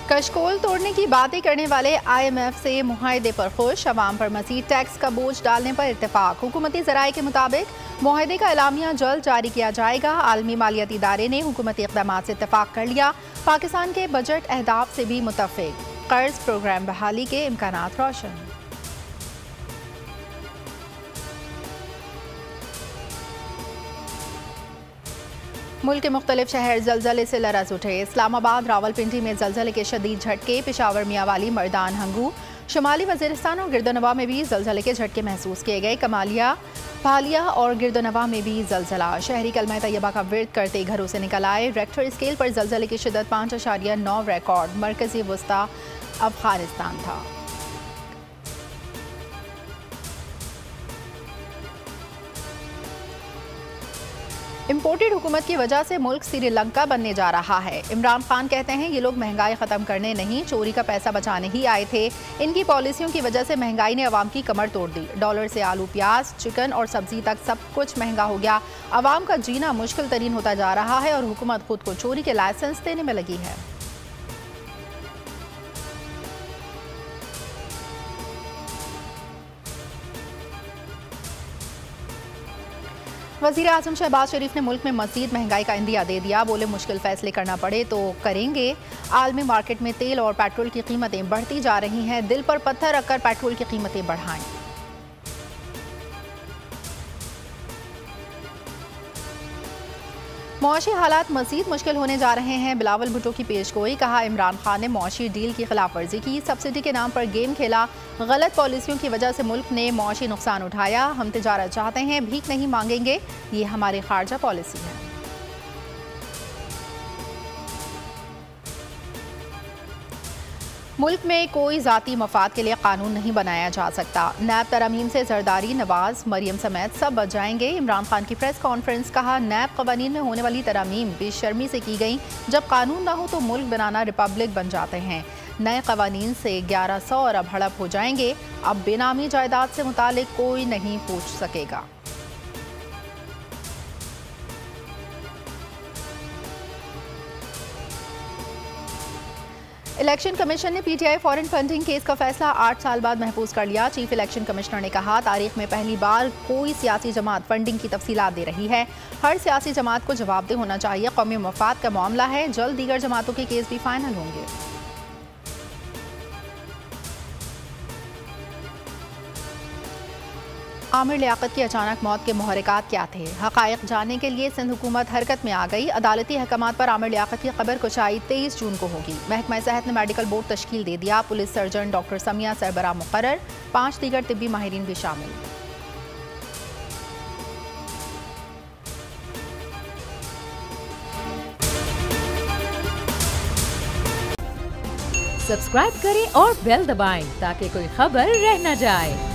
कशकोल तोड़ने की बातें करने वाले IMF से मुआहदे पर खुश, अवाम पर मज़ीद टैक्स का बोझ डालने पर इत्तेफाक। हुकूमती ज़राए के मुताबिक मुआहदे का एलामिया जल्द जारी किया जाएगा। आलमी मालियाती इदारे ने हुकूमती इक़दामात से इत्तेफाक कर लिया। पाकिस्तान के बजट अहदाफ से भी मुत्तफ़िक। कर्ज प्रोग्राम बहाली के इम्कानात रोशन। मुल्क के मुख्तलिफ शहर जलजले से लरज़ उठे। इस्लामाबाद, रावलपिंडी में जलजले के शदीद झटके, पेशावर, मियांवाली, मर्दान, हंगू, शुमाली वज़ीरिस्तान और गिरदोनवा में भी जलजले के झटके महसूस किए गए। कमालिया, भालिया और गिरदोनवा में भी जलजला। शहरी कलमा तैयबा का विर्द करते घरों से निकल आए। रेक्टर स्केल पर जलजले की शिद्दत 5.9 रिकॉर्ड। मरकजी वस्ता अफगानिस्तान था। इम्पोर्टेड हुकूमत की वजह से मुल्क श्रीलंका बनने जा रहा है। इमरान खान कहते हैं ये लोग महंगाई ख़त्म करने नहीं, चोरी का पैसा बचाने ही आए थे। इनकी पॉलिसियों की वजह से महंगाई ने अवाम की कमर तोड़ दी। डॉलर से आलू, प्याज, चिकन और सब्जी तक सब कुछ महंगा हो गया। अवाम का जीना मुश्किल तरीन होता जा रहा है और हुकूमत खुद को चोरी के लाइसेंस देने में लगी है। वज़ीर आज़म शहबाज शरीफ ने मुल्क में मज़ीद महंगाई का इंदिया दे दिया। बोले मुश्किल फैसले करना पड़े तो करेंगे। आलमी मार्केट में तेल और पेट्रोल की कीमतें बढ़ती जा रही हैं। दिल पर पत्थर रखकर पेट्रोल की कीमतें बढ़ाएं। मुआशी हालात मज़ीद मुश्किल होने जा रहे हैं। बिलावल भुट्टो की पेशगोई। कहा इमरान खान ने मुआशी डील की खिलाफ वर्जी की, सब्सिडी के नाम पर गेम खेला। गलत पॉलिसियों की वजह से मुल्क ने मुआशी नुकसान उठाया। हम तिजारत चाहते हैं, भीख नहीं मांगेंगे, ये हमारी खारजा पॉलिसी है। मुल्क में कोई ज़ाती मफाद के लिए कानून नहीं बनाया जा सकता। नैब तरमीम से जरदारी, नवाज, मरियम समेत सब बच जाएंगे। इमरान खान की प्रेस कॉन्फ्रेंस। कहा नैब कवानीन में होने वाली तरमीम बेशर्मी से की गई। जब कानून ना हो तो मुल्क बनाना रिपब्लिक बन जाते हैं। नए कवानीन से 1100 अरब हड़प हो जाएंगे। अब बेनामी जायदाद से मुतालिक कोई नहीं पूछ सकेगा। इलेक्शन कमीशन ने PTI फॉरेन फंडिंग केस का फैसला 8 साल बाद महफूज कर लिया। चीफ इलेक्शन कमिश्नर ने कहा तारीख में पहली बार कोई सियासी जमात फंडिंग की तफसीलात दे रही है। हर सियासी जमात को जवाबदेह होना चाहिए। कौमी मफाद का मामला है, जल्द दीगर जमातों के केस भी फाइनल होंगे। आमिर लियाकत की अचानक मौत के मुहर्रिकात क्या थे? हक़ाइक़ जानने के लिए सिंध हुकूमत हरकत में आ गई। अदालती अहकामात पर आमिर लियाकत की खबर कुशाई 23 जून को होगी। महकमा सेहत ने मेडिकल बोर्ड तश्कील दे दिया। पुलिस सर्जन डॉक्टर समिया सरबराह मुकर्रर, 5 दीगर तिब्बी माहिरीन भी शामिल। सब्सक्राइब करें और बेल दबाएं ताकि कोई खबर रह न जाए।